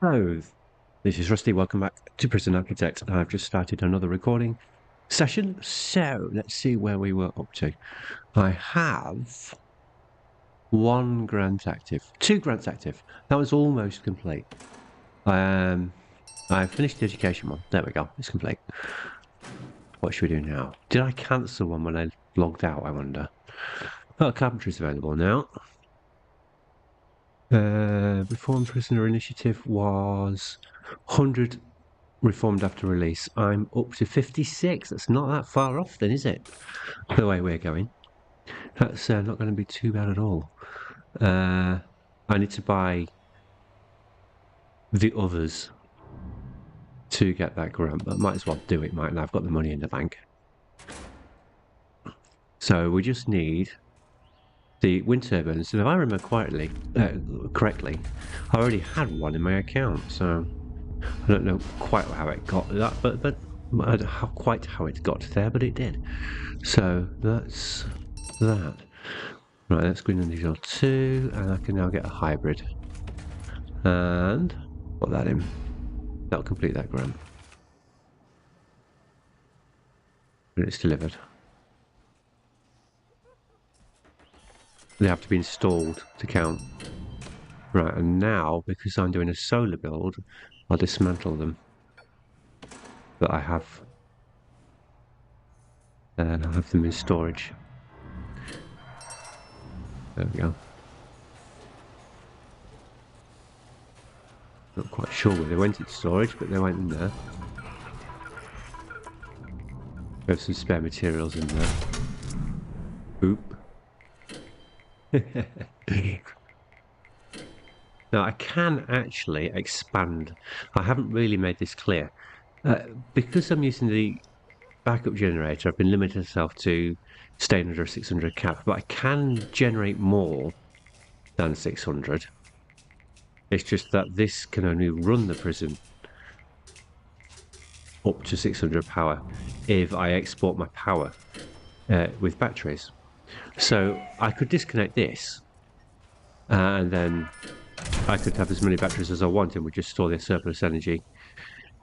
Hello, this is Rusty. Welcome back to Prison Architect. I've just started another recording session, so let's see where we were up to. I have one grant active, two grants active. That was almost complete. I finished the education one. There we go. It's complete. What should we do now? Did I cancel one when I logged out, I wonder? Oh, carpentry's available now. Reform Prisoner Initiative was 100 reformed after release. I'm up to 56. That's not that far off then, is it? The way we're going. That's not going to be too bad at all. I need to buy the others to get that grant, but might as well do it, mightn't I? I've got the money in the bank. So we just need the wind turbines. And if I remember correctly, I already had one in my account, so I don't know quite how it got that, but I don't know quite how it got there, but it did. So that's that. Right, that's green and diesel 2, and I can now get a hybrid. And put that in. That'll complete that grant. When it's delivered. They have to be installed to count. Right, and now, because I'm doing a solar build, I'll dismantle them. But I'll have them in storage. There we go. Not quite sure where they went into storage, but they went in there. There's some spare materials in there. Oop. Now I can actually expand. I haven't really made this clear. Because I'm using the backup generator, I've been limiting myself to staying under a 600 cap, but I can generate more than 600. It's just that this can only run the prison up to 600 power if I export my power with batteries. So I could disconnect this and then I could have as many batteries as I want and would just store the surplus energy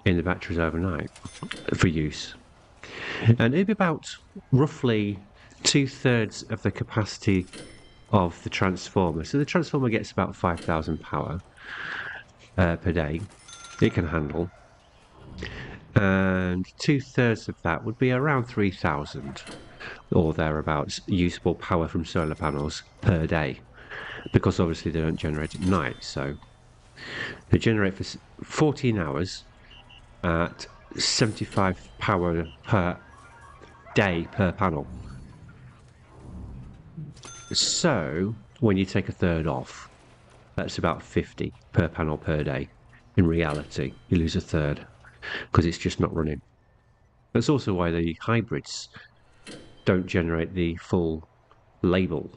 in the batteries overnight for use. And it'd be about roughly 2/3 of the capacity of the transformer. So the transformer gets about 5,000 power per day. It can handle. And 2/3 of that would be around 3,000 or thereabouts usable power from solar panels per day, because obviously they don't generate at night, so they generate for 14 hours at 75 power per day per panel. So when you take a third off, that's about 50 per panel per day. In reality, you lose a third because it's just not running. That's also why the hybrids don't generate the full label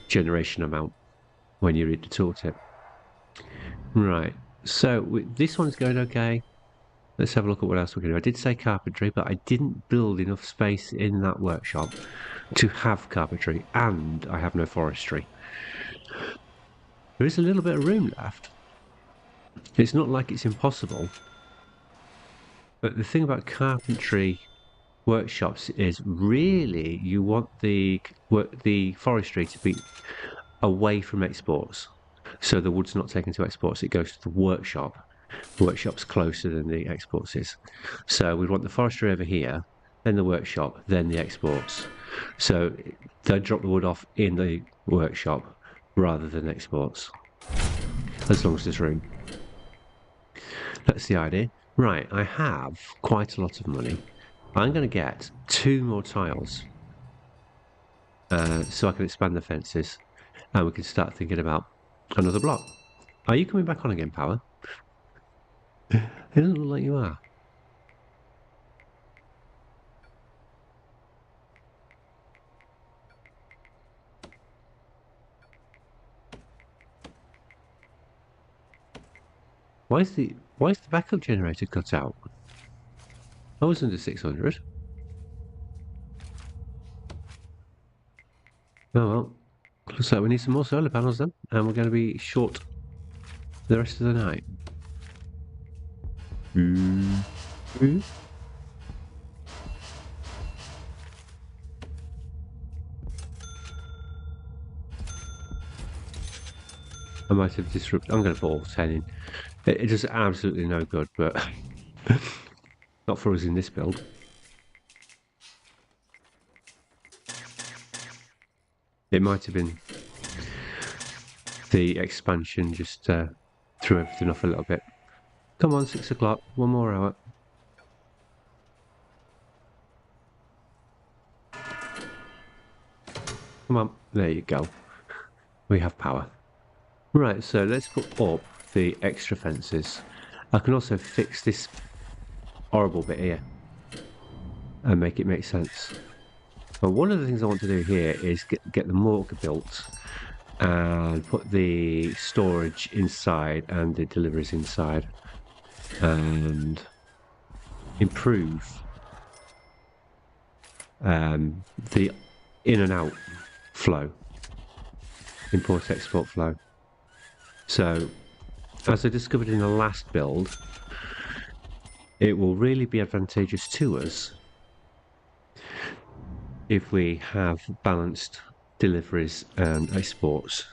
generation amount when you read the tooltip. Right, so this one's going okay. Let's have a look at what else we can do. I did say carpentry, but I didn't build enough space in that workshop to have carpentry, and I have no forestry. There is a little bit of room left. It's not like it's impossible. But the thing about carpentry workshops is really you want the forestry to be away from exports. So the wood's not taken to exports, it goes to the workshop. The workshop's closer than the exports is. So we want the forestry over here, then the workshop, then the exports. So they drop the wood off in the workshop rather than exports, as long as there's room. That's the idea. Right, I have quite a lot of money. I'm going to get 2 more tiles so I can expand the fences and we can start thinking about another block. Are you coming back on again, Power? It doesn't look like you are. Why is the backup generator cut out? I was under 600. Oh well, Looks like we need some more solar panels then, and we're going to be short the rest of the night. I might have disrupted. I'm going to put 10 in. It does absolutely no good, but not for us in this build. It might have been the expansion just threw everything off a little bit. Come on, 6 o'clock, 1 more hour. Come on, there you go. We have power. Right, so let's put up the extra fences. I can also fix this horrible bit here and make it make sense. But one of the things I want to do here is get the morgue built and put the storage inside and the deliveries inside and improve the in and out flow, import export flow. So as I discovered in the last build, it will really be advantageous to us if we have balanced deliveries and exports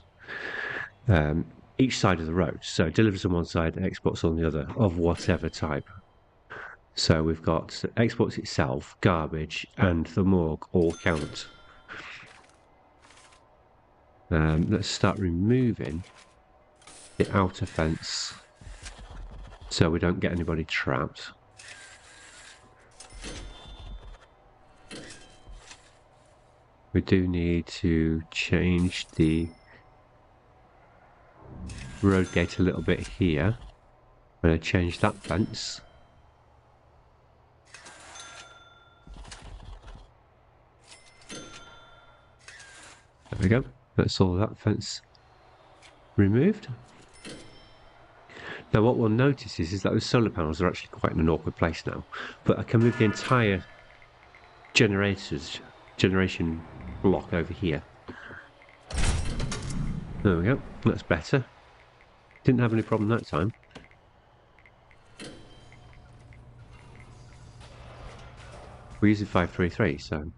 each side of the road. So deliveries on one side, exports on the other, of whatever type. So we've got exports itself, garbage, and the morgue all count. Let's start removing the outer fence so we don't get anybody trapped. We do need to change the road gate a little bit here. I'm going to change that fence. There we go. That's all that fence removed. Now what we'll notice is that those solar panels are actually quite in an awkward place now. But I can move the entire generation block over here. There we go. That's better. Didn't have any problem that time. We're using 533, so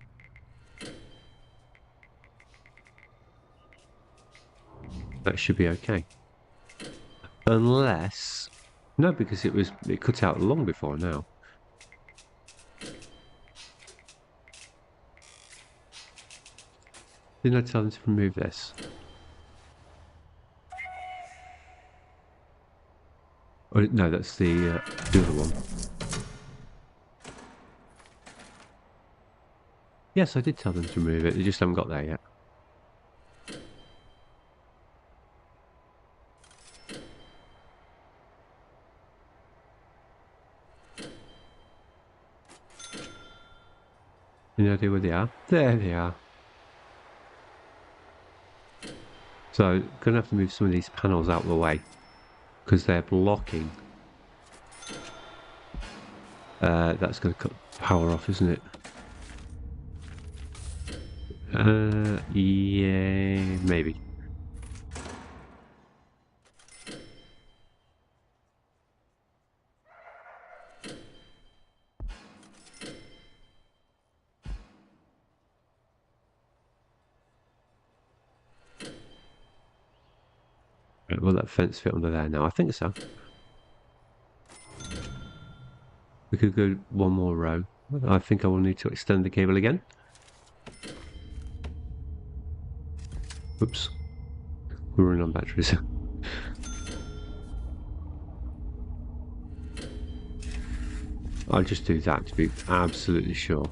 that should be okay. Unless, no, because it cut out long before now. Didn't I tell them to remove this? Oh, no, that's the other one. Yes, I did tell them to remove it. They just haven't got there yet. Any idea where they are? There they are. So, I'm going to have to move some of these panels out of the way because they're blocking. That's going to cut power off, isn't it? Yeah, maybe. Will that fence fit under there now? I think so. We could go one more row. I think I will need to extend the cable again. Oops. We're running on batteries. I'll just do that to be absolutely sure.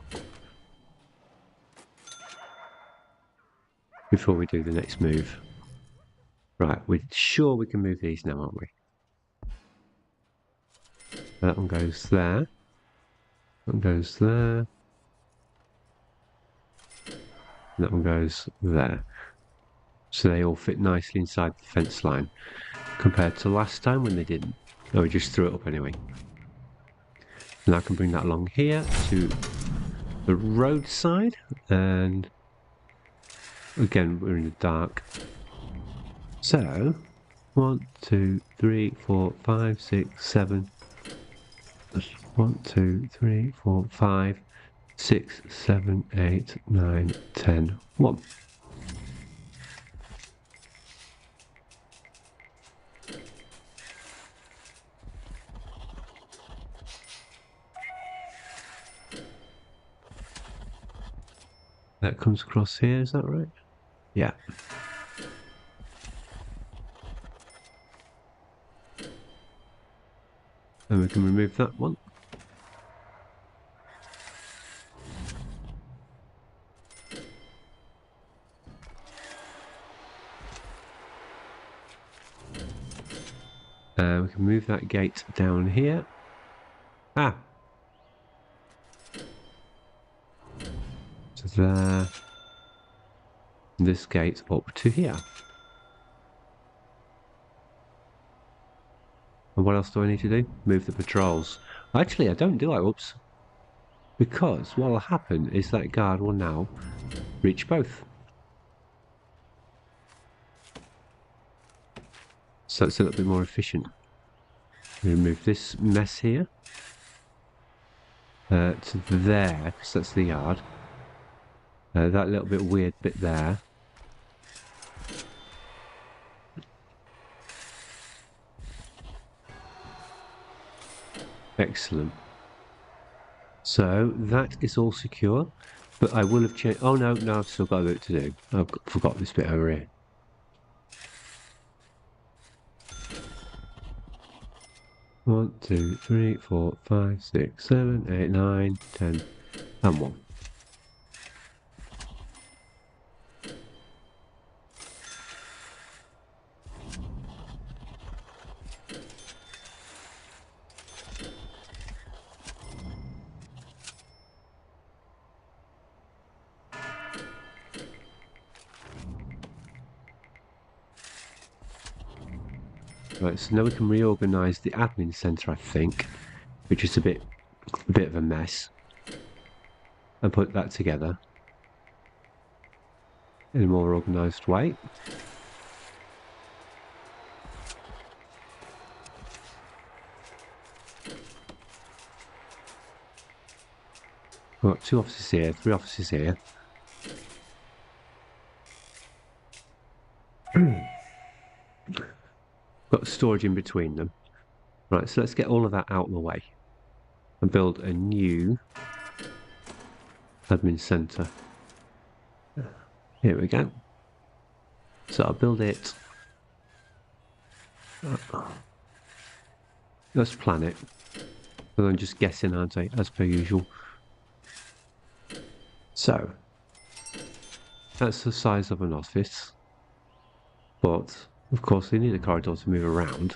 Before we do the next move. Right, we're sure we can move these now, aren't we? That one goes there. That one goes there. And that one goes there. So they all fit nicely inside the fence line. Compared to last time when they didn't. No, we just threw it up anyway. And I can bring that along here to the roadside. And again, we're in the dark. So, 1, 2, 3, 4, 5, 6, 7. 1, 2, 3, 4, 5, 6, 7, 8, 9, 10, 1. That comes across here, is that right? Yeah. And we can remove that one. We can move that gate down here. Ah! So there. This gate up to here. And what else do I need to do? Move the patrols. Actually, I don't do it. Whoops. Because what will happen is that guard will now reach both. So it's a little bit more efficient. Remove this mess here. To there, because that's the yard. That little bit weird bit there. Excellent. So that is all secure, but I will have changed. Oh no, I've still got a bit to do. I've forgot this bit over here. One, 2, 3, 4, 5, 6, 7, 8, 9, 10, and 1. Right, so now we can reorganise the admin centre, I think, which is a bit of a mess, and put that together in a more organised way. We've got 2 offices here, 3 offices here. Got storage in between them. Right, so let's get all of that out of the way and build a new admin centre. Here we go. So I'll build it. Let's plan it. And I'm just guessing, aren't I, as per usual. So, that's the size of an office. But, of course, we need a corridor to move around.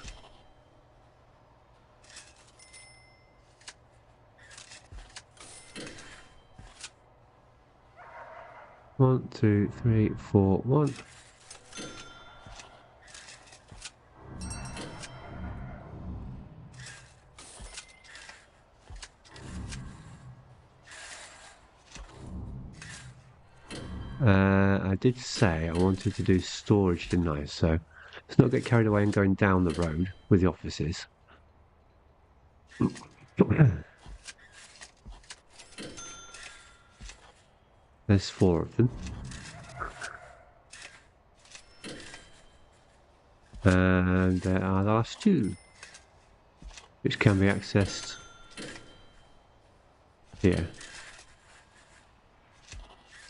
One, 2, 3, 4, 1. I did say I wanted to do storage, didn't I? So let's not get carried away and going down the road with the offices. There's 4 of them. And there are the last 2, which can be accessed here.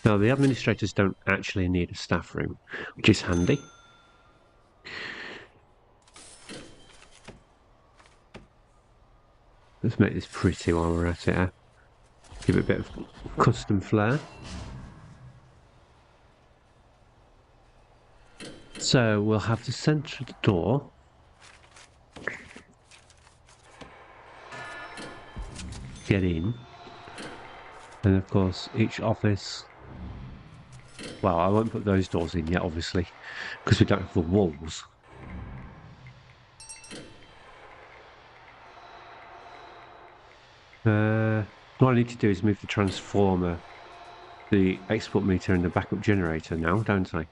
Now, the administrators don't actually need a staff room, which is handy. Let's make this pretty while we're at it. Give it a bit of custom flair. So we'll have the centre of the door. Get in. And of course, each office. Well, I won't put those doors in yet, obviously, because we don't have the walls. What I need to do is move the transformer the export meter and the backup generator now, don't I?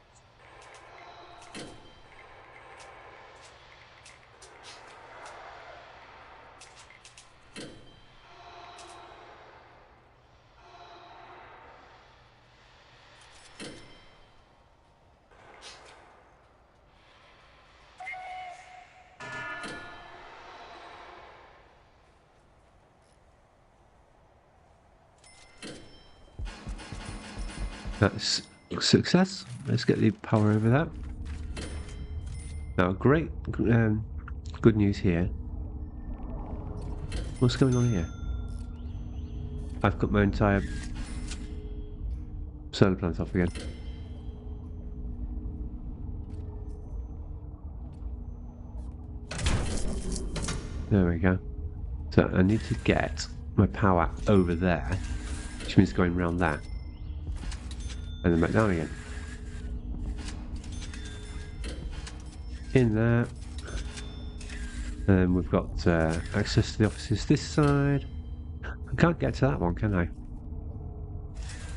That's a success. Let's get the power over that. Now, great, good news here. What's going on here? I've got my entire solar plant off again. There we go. So I need to get my power over there, which means going around that. And then back down again. In there. And we've got access to the offices this side. I can't get to that one, can I? I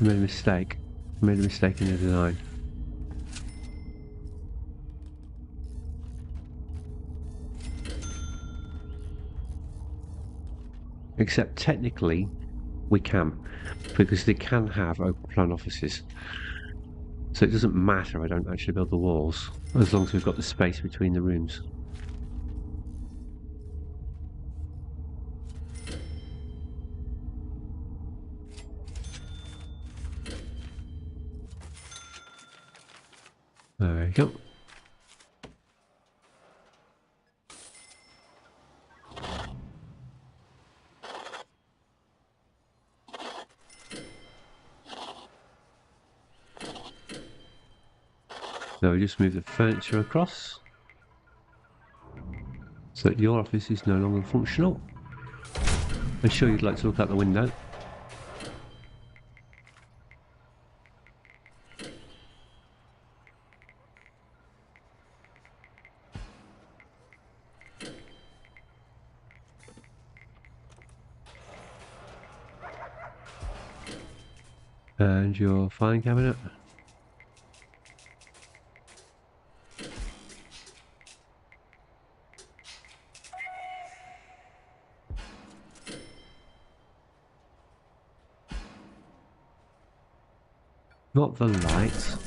made a mistake. I made a mistake in the design. Except technically, we can. Because they can have open plan offices. So it doesn't matter, I don't actually build the walls, as long as we've got the space between the rooms. There we go. Now we just move the furniture across so that your office is no longer functional. I'm sure you'd like to look out the window. And your filing cabinet. Not the lights.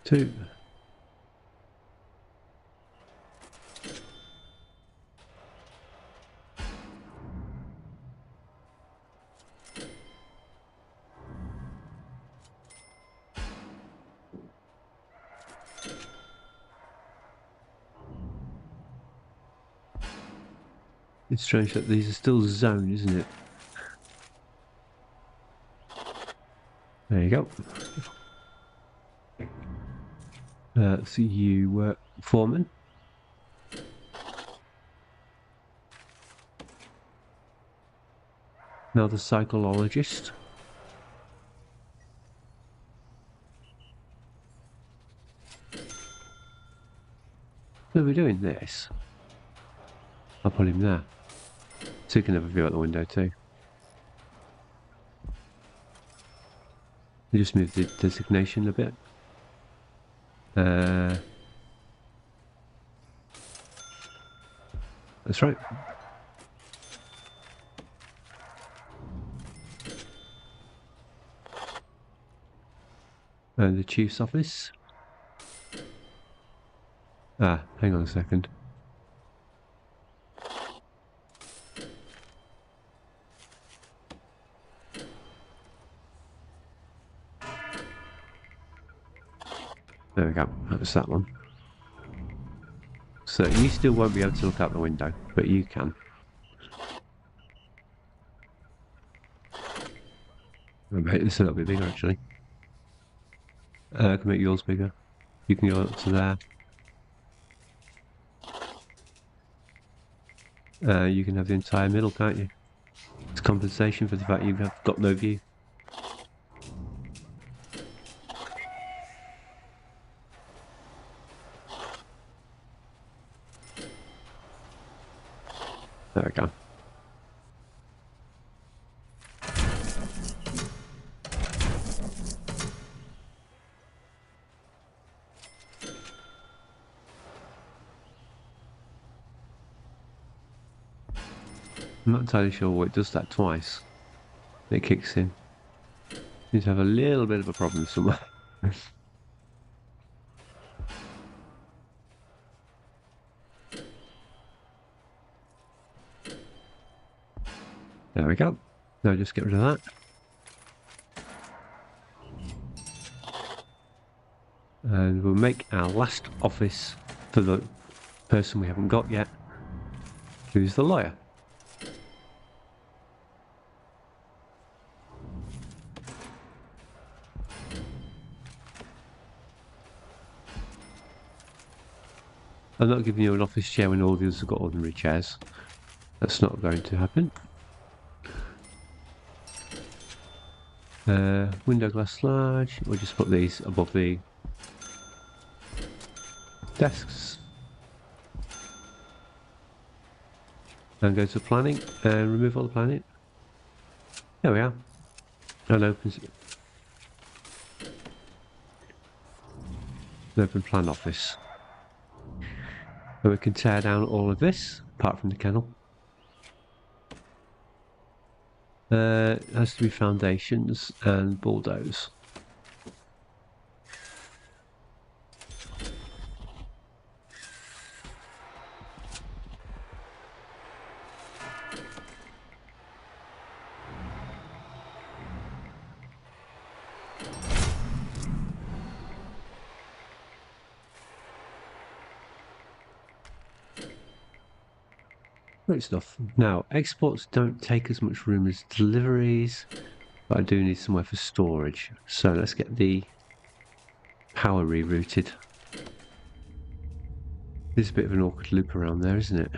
Two. It's strange that these are still zoned, isn't it? There you go. So you work foreman. Now the psychologist. So we're doing this. I'll put him there. So you can have a view out the window too. You just move the designation a bit. That's right. And the chief's office. Ah, hang on a second. There we go, that was that one. So you still won't be able to look out the window, but you can. I'll make this a little bit bigger actually. I can make yours bigger. You can go up to there. You can have the entire middle, can't you? It's compensation for the fact you've got no view. There we go. I'm not entirely sure why it does that twice. It kicks in. Seems to have a little bit of a problem somewhere. There we go. Now just get rid of that. And we'll make our last office for the person we haven't got yet, who's the lawyer. I'm not giving you an office chair when all the others have got ordinary chairs. That's not going to happen. Window glass large. We'll just put these above the desks. And go to planning and remove all the planning. There we are. And opens an open plan office. And we can tear down all of this, apart from the kennel. It has to be foundations and bulldoze. Great stuff. Now, exports don't take as much room as deliveries, but I do need somewhere for storage. So let's get the power rerouted. There's a bit of an awkward loop around there, isn't it?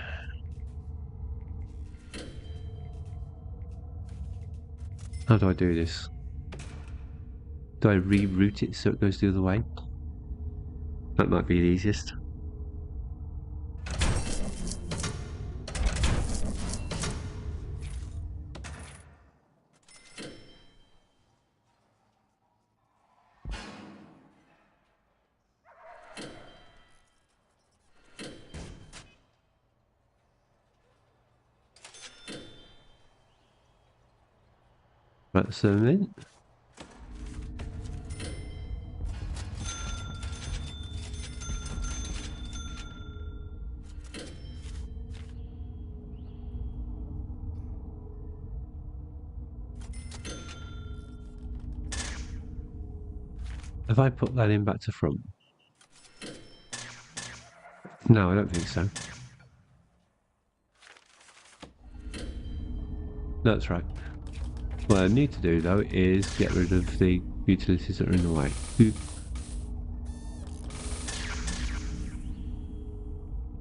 How do I do this? Do I reroute it so it goes the other way? That might be the easiest. Right, so in. Have I put that in back to front? No, I don't think so. That's right. What I need to do though is get rid of the utilities that are in the way.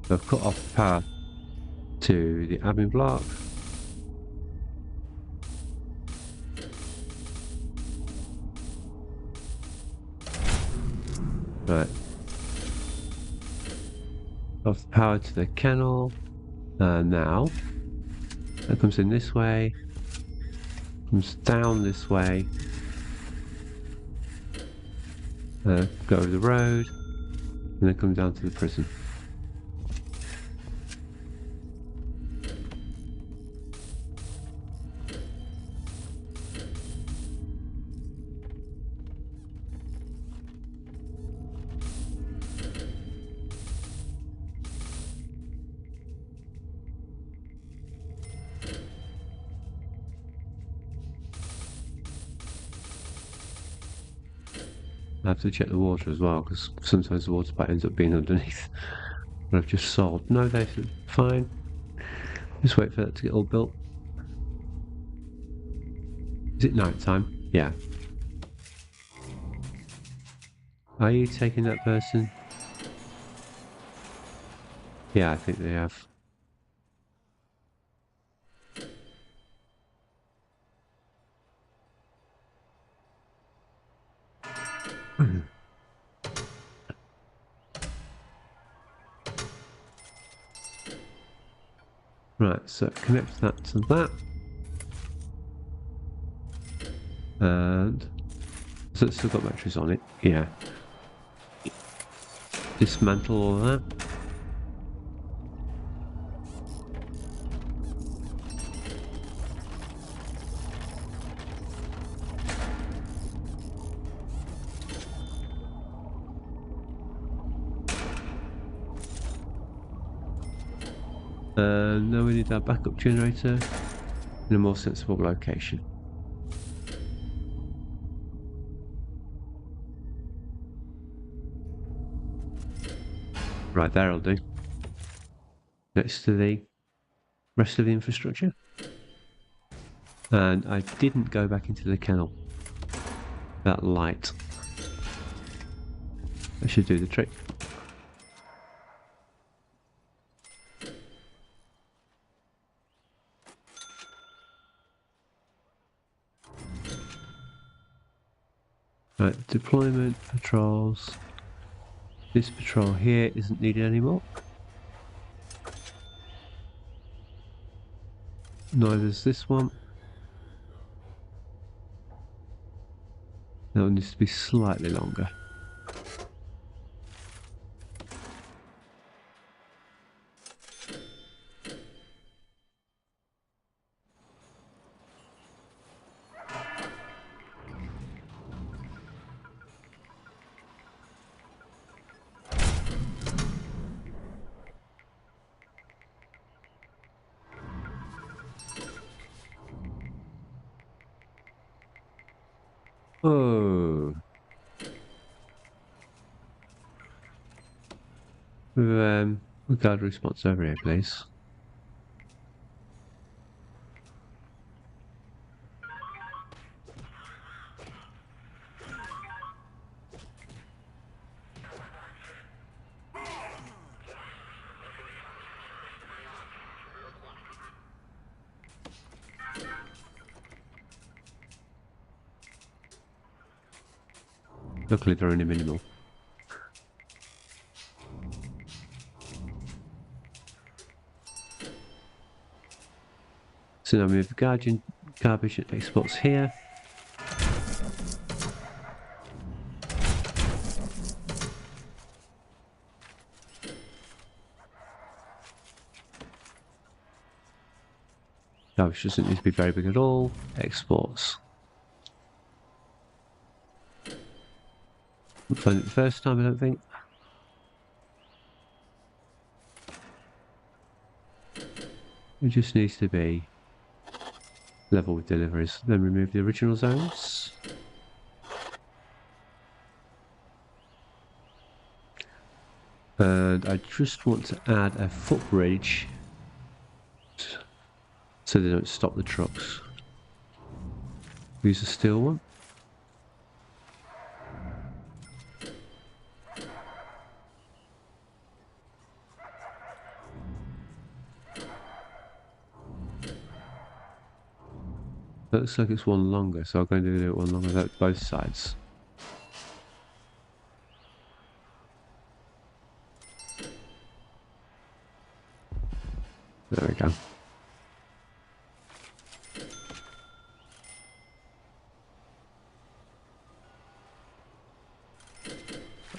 So I've cut off power to the admin block. Right. Off power to the kennel. Now that comes in this way. Comes down this way. Go over the road. And then come down to the prison. I have to check the water as well, because sometimes the water pipe ends up being underneath what I've just solved. No, they're fine. Just wait for that to get all built. Is it night time? Yeah. Are you taking that person? Yeah, I think they have. Right, so connect that to that. And so it's still got batteries on it, yeah. Dismantle all that. Now we need our backup generator in a more sensible location. Right, there'll do. Next to the rest of the infrastructure. And I didn't go back into the kennel. That light. That should do the trick. Right, deployment, patrols. This patrol here isn't needed anymore. Neither is this one. That one needs to be slightly longer. Oh. Guard response over here, please. Luckily they're only minimal. So now we have garbage and exports here. Garbage doesn't need to be very big at all. Exports. Won't find it the first time, I don't think. It just needs to be level with deliveries. Then remove the original zones. And I just want to add a footbridge so they don't stop the trucks. Use a steel one. Looks like it's one longer, so I'm going to do it one longer at both sides. There we go.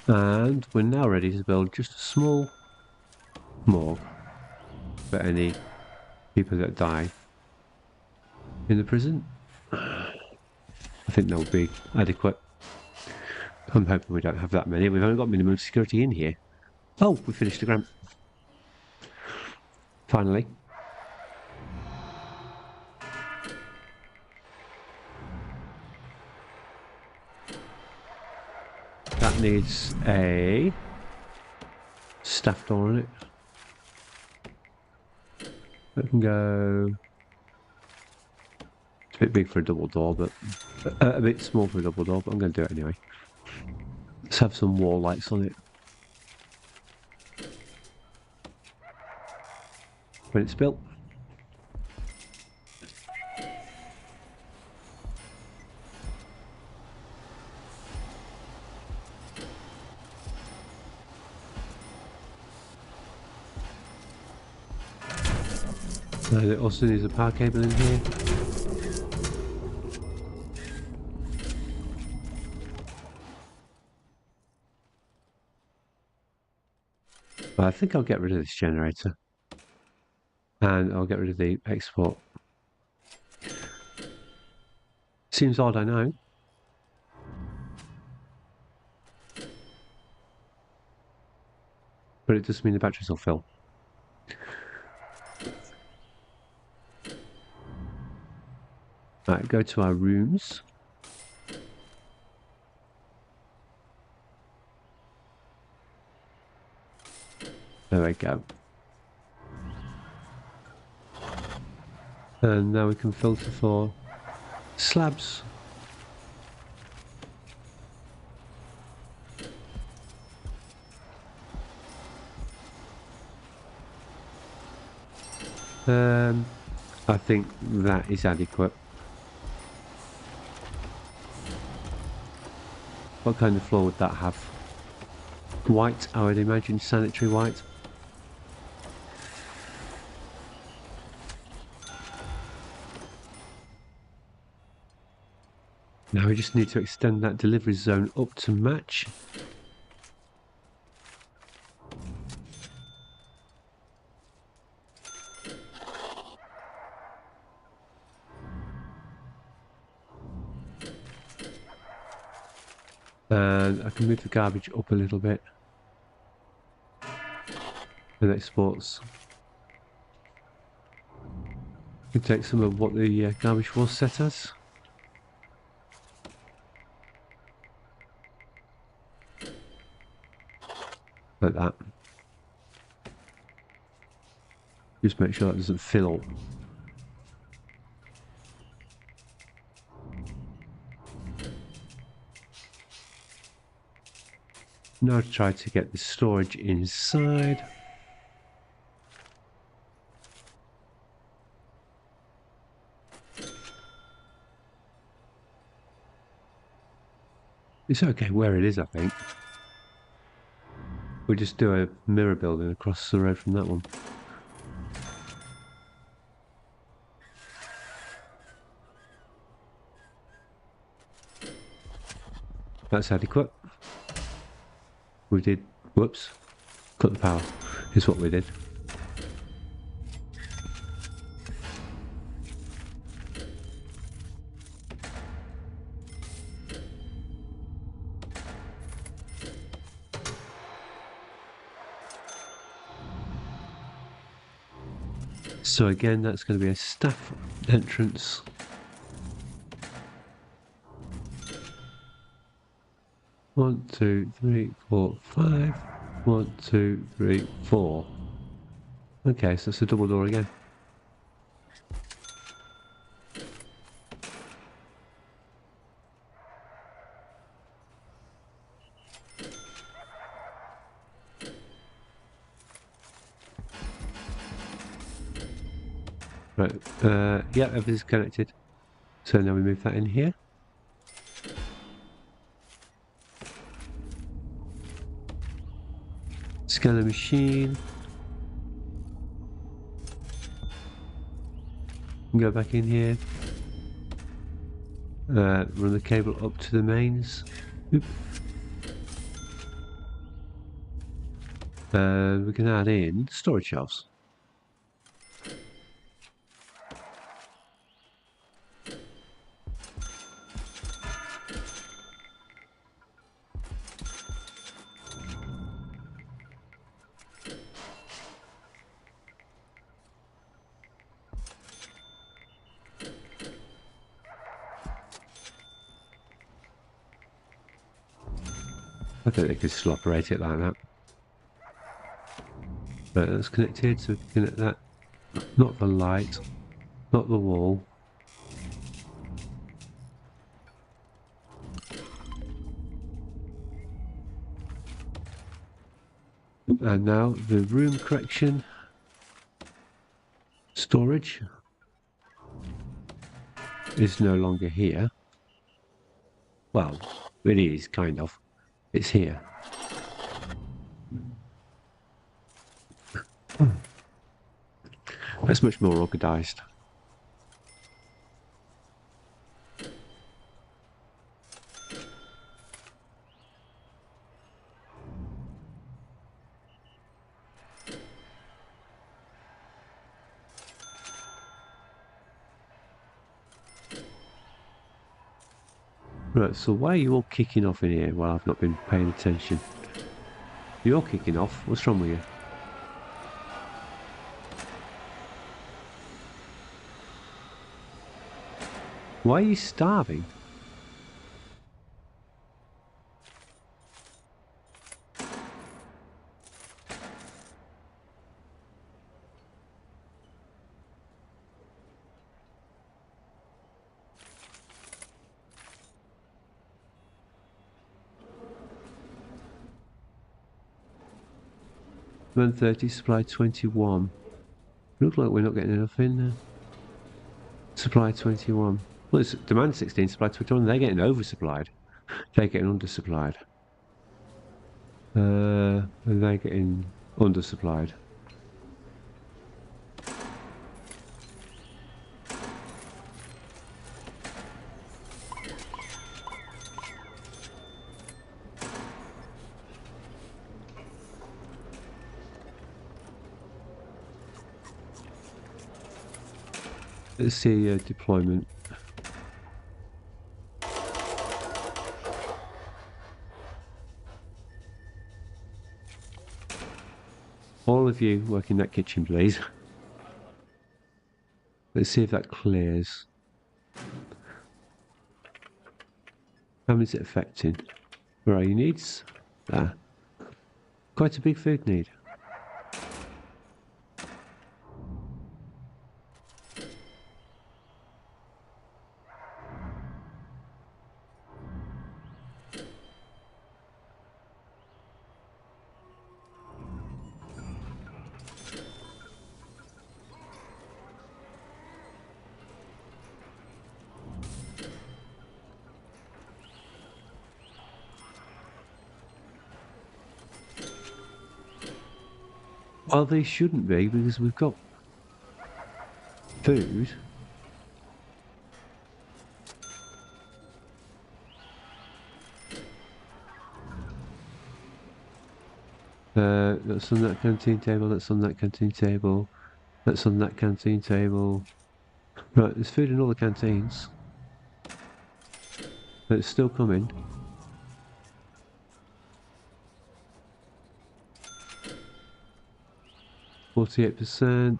And we're now ready to build just a small morgue for any people that die in the prison. I think that will be adequate. I'm hoping we don't have that many. We've only got minimum security in here. Oh, we finished the grant. Finally. That needs a staff door on it. That can go... It's a bit big for a double door, but... a bit small for a double door, but I'm going to do it anyway. Let's have some wall lights on it. When it's built. There also needs a power cable in here. But I think I'll get rid of this generator. And I'll get rid of the export. Seems odd, I know. But it does mean the batteries will fill. Right, go to our rooms. There we go. And now we can filter for slabs. I think that is adequate. What kind of floor would that have? White, I would imagine sanitary white. Now we just need to extend that delivery zone up to match. And I can move the garbage up a little bit. And exports. We take some of what the garbage was set as. Like that. Just make sure that doesn't fill. Now to try to get the storage inside. It's okay where it is, I think. We'll just do a mirror building across the road from that one. That's adequate. We did, whoops, cut the power, is what we did. So again, that's going to be a staff entrance. One, two, three, four, five. 1, 2, 3, 4. Okay, so it's a double door again. Right, yeah, everything's connected. So now we move that in here. Scanner machine. Go back in here. Run the cable up to the mains. Oop. We can add in storage shelves. I think they could still operate it like that. But that's connected, so we can connect that. Not the light, not the wall. And now the room correction storage is no longer here. Well, it is, kind of. It's here. It's much more organised. Right, so why are you all kicking off in here while I've not been paying attention? You're kicking off. What's wrong with you? Why are you starving? $130, supply 21. Looks like we're not getting enough in there. Supply 21. Well, it's demand 16, supply 21. They're getting oversupplied. They're getting undersupplied. And they're getting undersupplied. Let's see deployment. All of you work in that kitchen, please. Let's see if that clears. How many is it affecting? Where are your needs? Ah. Quite a big food need. Well, they shouldn't be because we've got food. That's on that canteen table, that's on that canteen table, that's on that canteen table. Right, there's food in all the canteens. But it's still coming. %.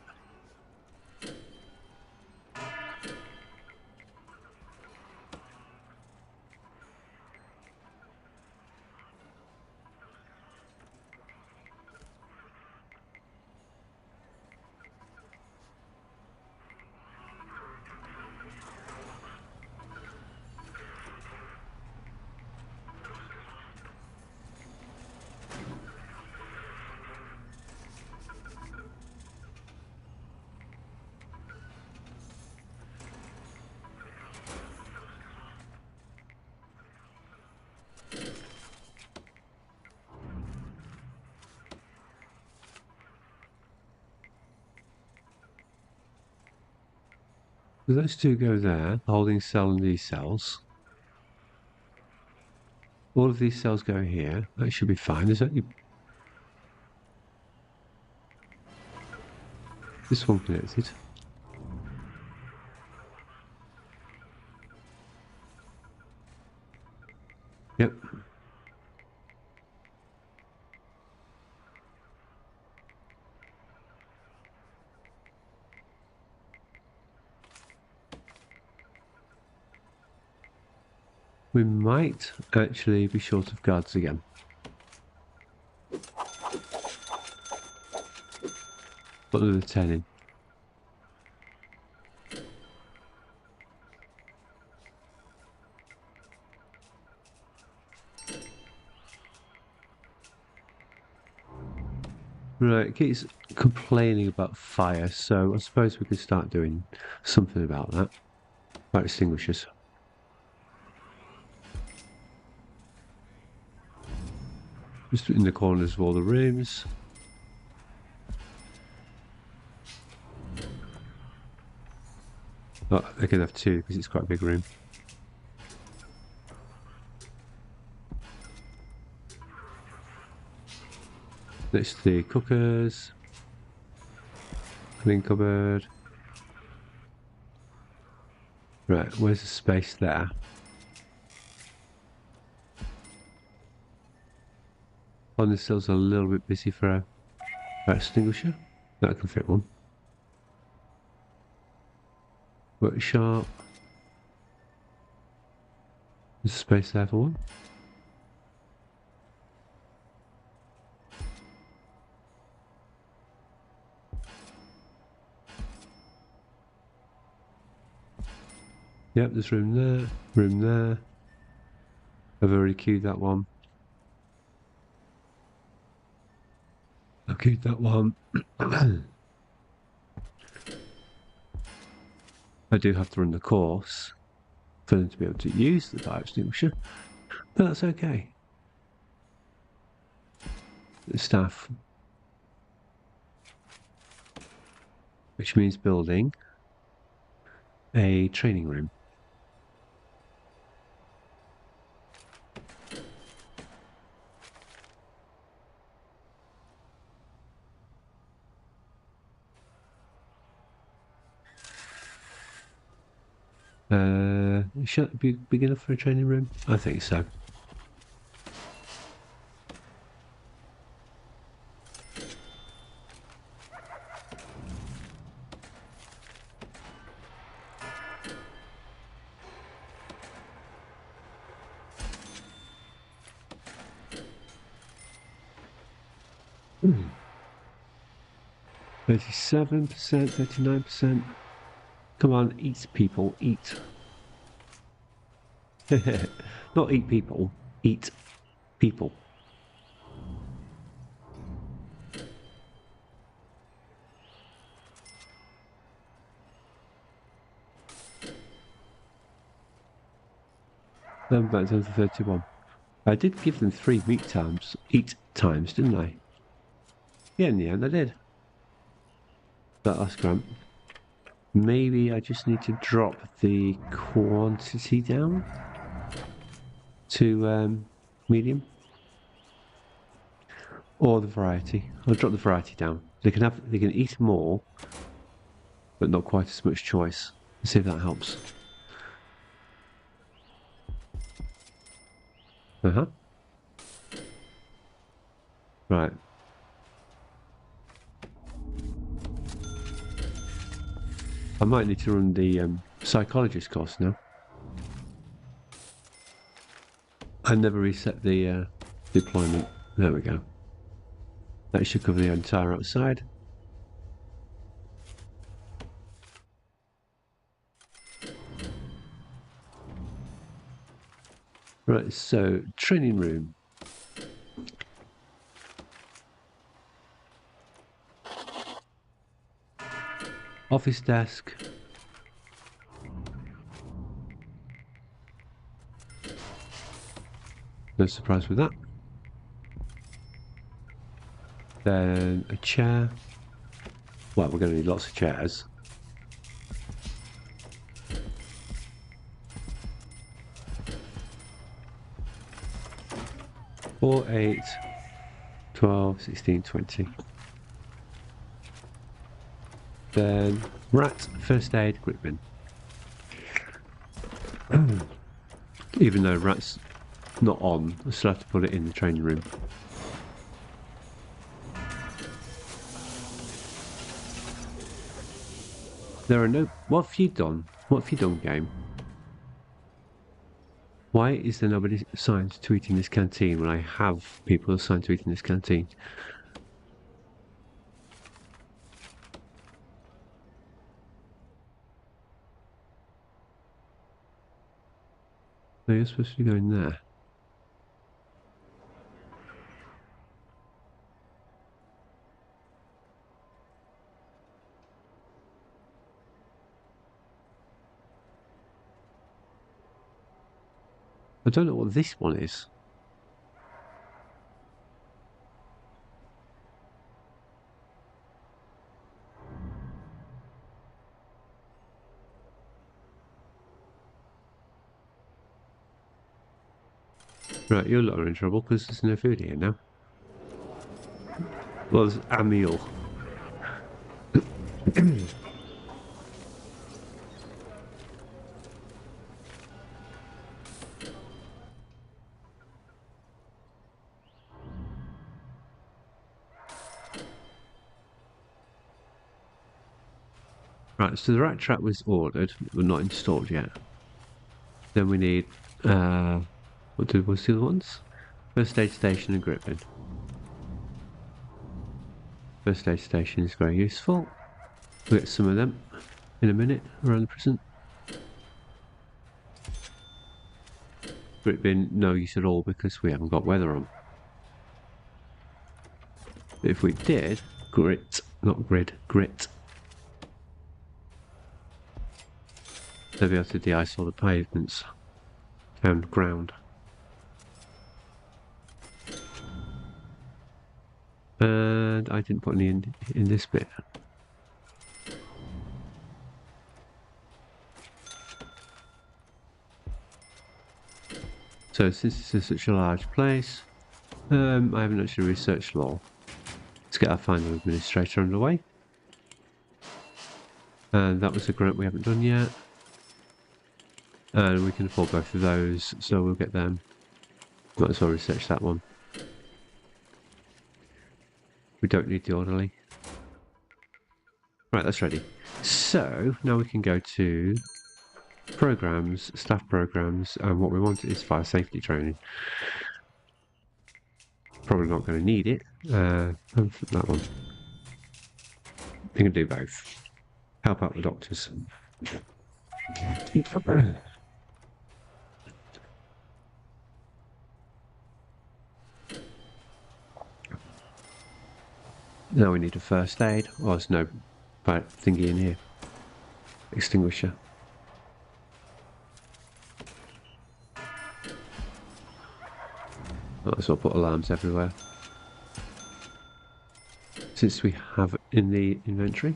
So those two go there, holding cell and these cells. All of these cells go here. That should be fine. There's only this one connected. Yep. We might actually be short of guards again. Put another 10 in. Right, it keeps complaining about fire, so I suppose we could start doing something about that. Fire extinguishers. Just in the corners of all the rooms. Oh, they can have two because it's quite a big room. Next to the cookers. Clean cupboard. Right, where's the space there? On the sills a little bit busy for a fire extinguisher. That can fit one. Workshop. There's space there for one. Yep, there's room there, room there. I've already queued that one. I've queued that one. I do have to run the course for them to be able to use the fire extinguisher, but that's okay. The staff, which means building a training room. Should it be big enough for a training room? I think so. Hmm. 37%, 39%. Come on, eat people, eat. Not eat people, eat people. Then back down to 31. I did give them 3 eat times, didn't I? Yeah, in the end I did. That last grant. Maybe I just need to drop the quantity down to medium. Or the variety. I'll drop the variety down. They can eat more, but not quite as much choice. Let's see if that helps. Right. I might need to run the psychologist course now. I never reset the deployment. There we go. That should cover the entire outside. Right, so training room. Office desk. No surprise with that. Then a chair. Well, we're going to need lots of chairs. Four, 8, 12, 16, 20. Then rat, first aid, grip bin. Even though rat's not on, I still have to put it in the training room. There are no... What have you done? What have you done, game? Why is there nobody assigned to eating this canteen when I have people assigned to eating this canteen? No, you're supposed to be going there. I don't know what this one is. Right, you're lot are in trouble because there's no food here now. Well, there's a meal. Right, so the rat trap was ordered, but not installed yet. Then we need, what's the other ones? First aid station and grip bin. First aid station is very useful. We'll get some of them in a minute around the prison. Grip bin, no use at all because we haven't got weather on. But if we did, grit, not grid, grit. They'll be able to de-ice all the pavements and ground. And I didn't put any in this bit. So since this is such a large place, I haven't actually researched law. Let's get our final administrator underway. And that was a grant we haven't done yet. And we can afford both of those, so we'll get them. Might as well research that one. We don't need the orderly. Right, that's ready. So, now we can go to programs, staff programs, and what we want is fire safety training. Probably not going to need it. That one. You can do both. Help out the doctors. Now we need a first aid. Oh, there's no thingy in here. Extinguisher. Might as well put alarms everywhere. Since we have in the inventory.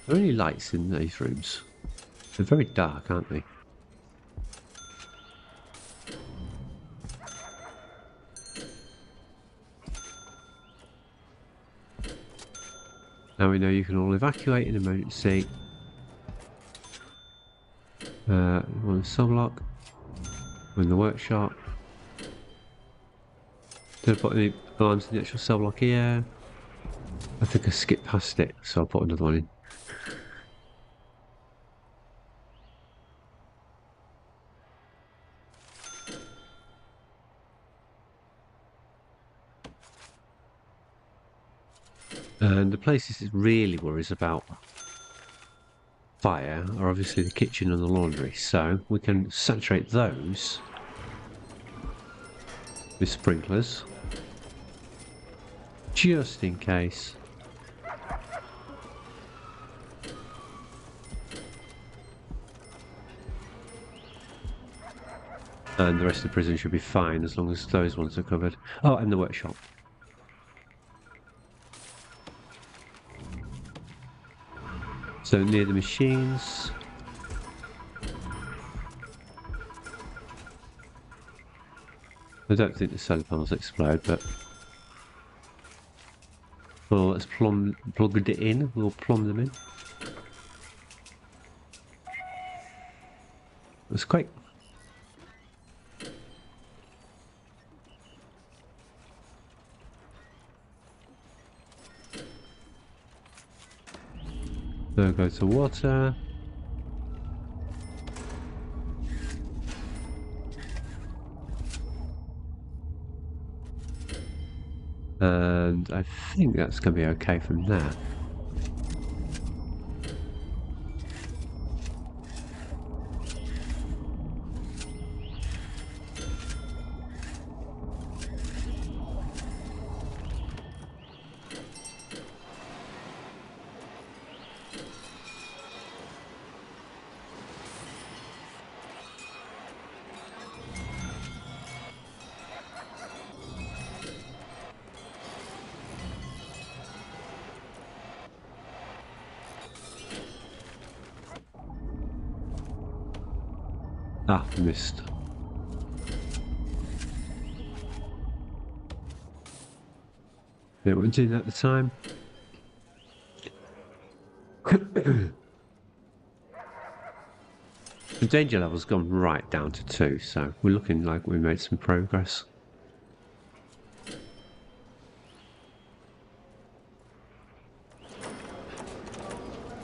Are there any lights in these rooms? They're very dark, aren't they? Now we know you can all evacuate in emergency. One in the subblock. One in the workshop. Did I put any alarms in the actual subblock here? I think I skipped past it, so I'll put another one in. And the places it really worries about fire are obviously the kitchen and the laundry, so we can saturate those with sprinklers, just in case. And the rest of the prison should be fine as long as those ones are covered. Oh, and the workshop. So near the machines. I don't think the solar panels explode, but well, let's plug it in. We'll plumb them in. That's quick. So go to water. And I think that's going to be okay from there. Ah, missed. They weren't doing that at the time. The danger level's gone right down to 2, so we're looking like we made some progress.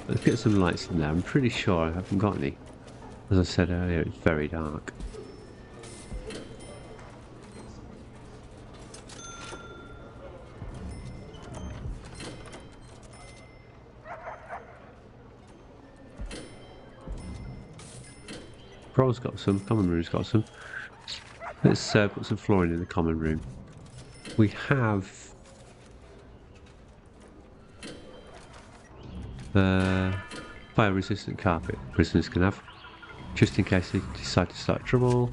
Let's get some lights in there. I'm pretty sure I haven't got any. As I said earlier, it's very dark. Pro's got some, common room's got some. Let's put some flooring in the common room. We have fire-resistant carpet prisoners can have, just in case they decide to start trouble.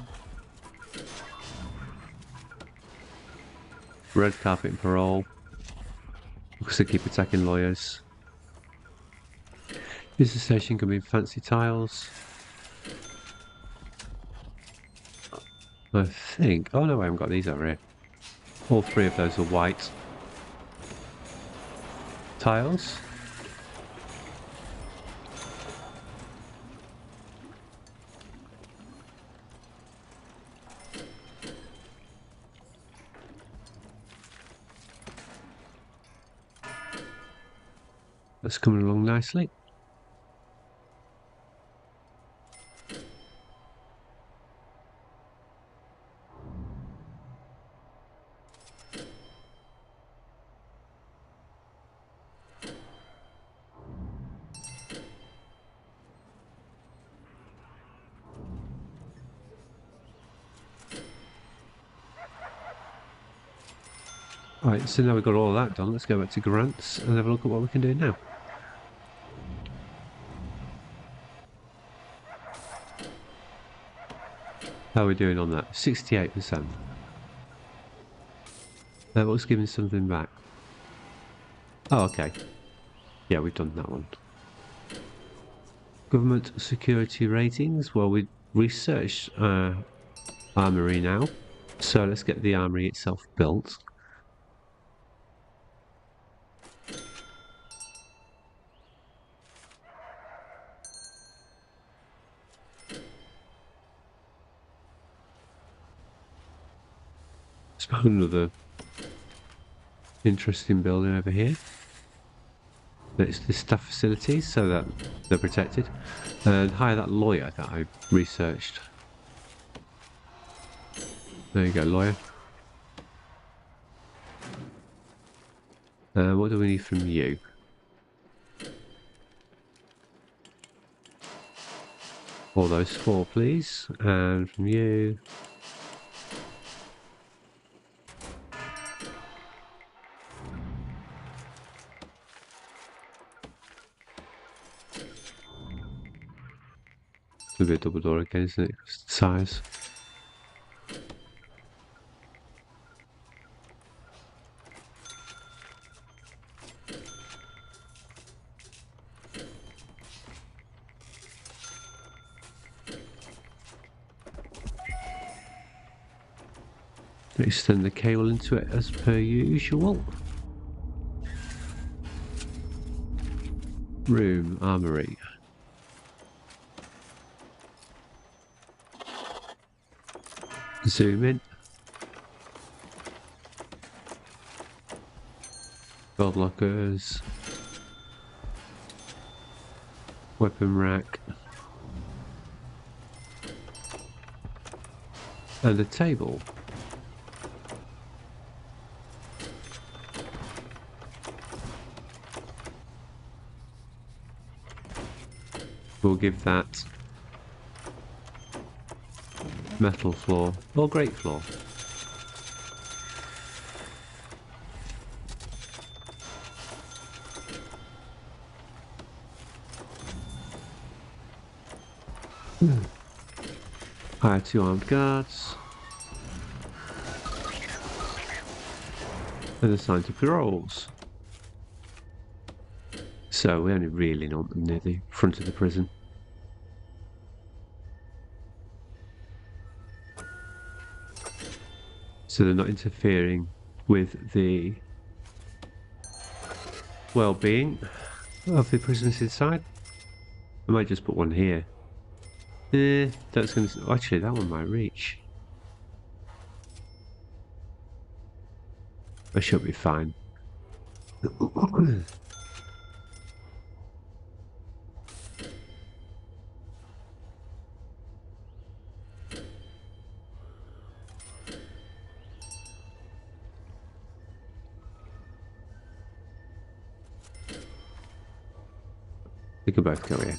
Red carpet and parole, because they keep attacking lawyers. Business station can be fancy tiles. I think. Oh no, I haven't got these over here. All 3 of those are white tiles. That's coming along nicely. Right, so now we've got all that done, let's go back to grants and have a look at what we can do now. How are we doing on that? 68%. That was giving something back. Oh, okay. Yeah, we've done that one. Government security ratings. Well, we researched armory now. So let's get the armory itself built. It's another interesting building over here. It's the staff facilities so that they're protected. And hire that lawyer that I researched. There you go, lawyer. What do we need from you? All those 4, please. And from you... It'll be a double door again, isn't it? Size. Extend the cable into it as per usual. Room, armory. Zoom in. Gold lockers. Weapon rack. And a table. We'll give that metal floor or grate floor. Hire 2 armed guards. And assign to paroles. So we only really want them near the front of the prison. so they're not interfering with the well-being of the prisoners inside. I might just put one here. That's going to... Actually, that one might reach. I should be fine. We can both go here.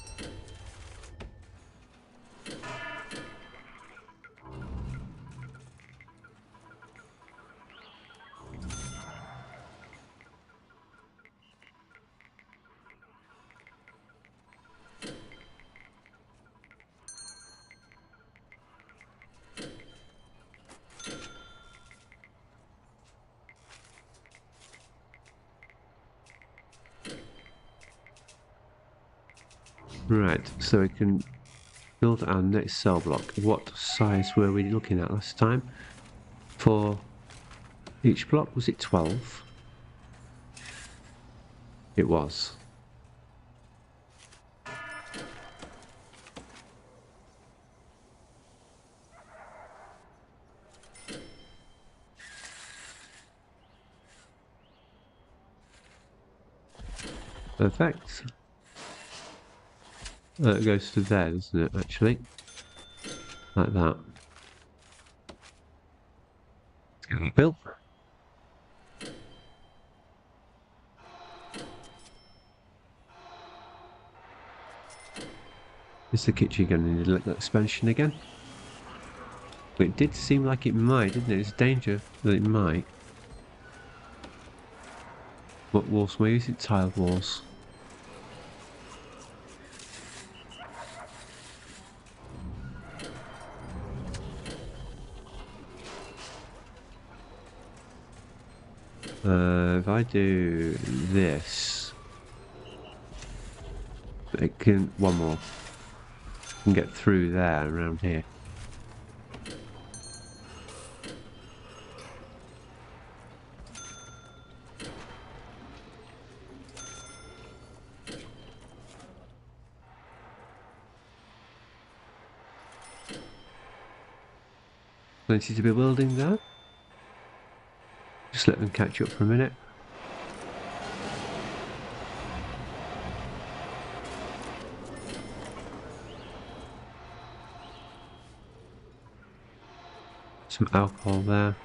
Right, so we can build our next cell block. What size were we looking at last time? For each block, was it 12? It was. Perfect. It goes to there, doesn't it, actually? Like that. Bill? Is the kitchen going to need a little expansion again? It did seem like it might, didn't it? There's danger that it might. What walls? Maybe is it tiled walls? If I do this, it can one more. Can get through there around here. Plenty to be building there. Just let them catch up for a minute. Some alcohol there.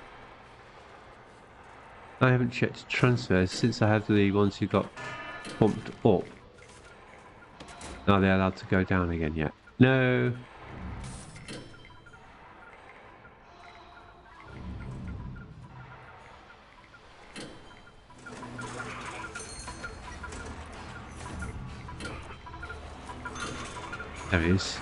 I haven't checked transfers since I had the ones who got bumped up. Are they allowed to go down again yet? No. There he is.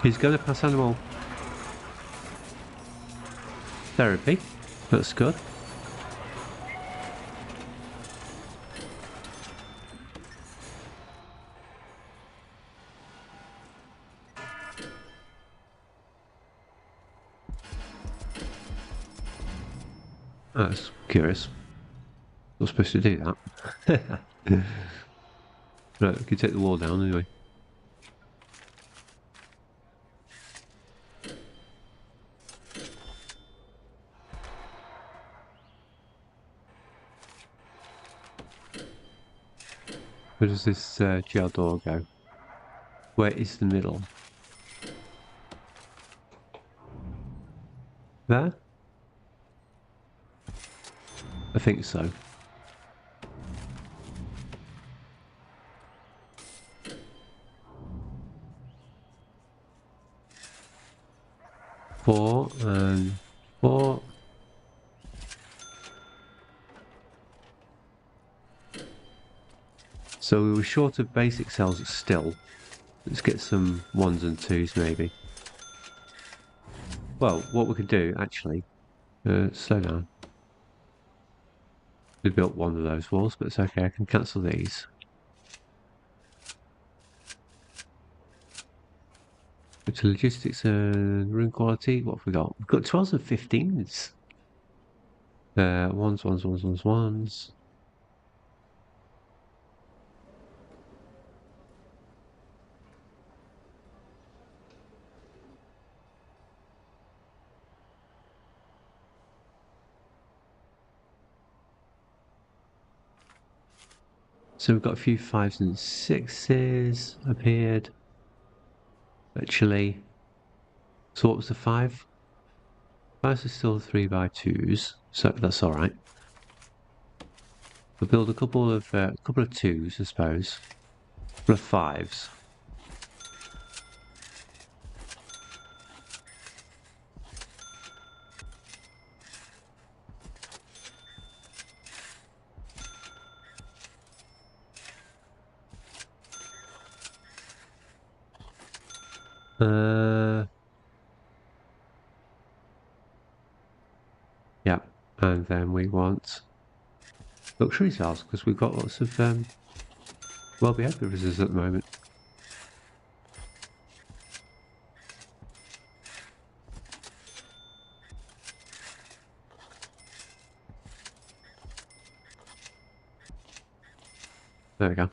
He's going to pass animal therapy. That's good. That's curious. Not supposed to do that. Right, we can take the wall down anyway. Where does this jail door go? Where is the middle? There? I think so. Four and four. So we were short of basic cells still. Let's get some ones and twos maybe. Well, what we could do actually, slow down. We built one of those walls, but it's okay, I can cancel these. It's logistics and room quality. What have we got? We've got 12s and 15s. Ones. So we've got a few 5s and 6s appeared. Actually. So what was the 5? 5s are still 3x2s, so that's alright. We'll build a couple of 2s, I suppose. A couple of 5s. Yeah, and then we want luxury cells because we've got lots of well-behaved visitors at the moment. There we go.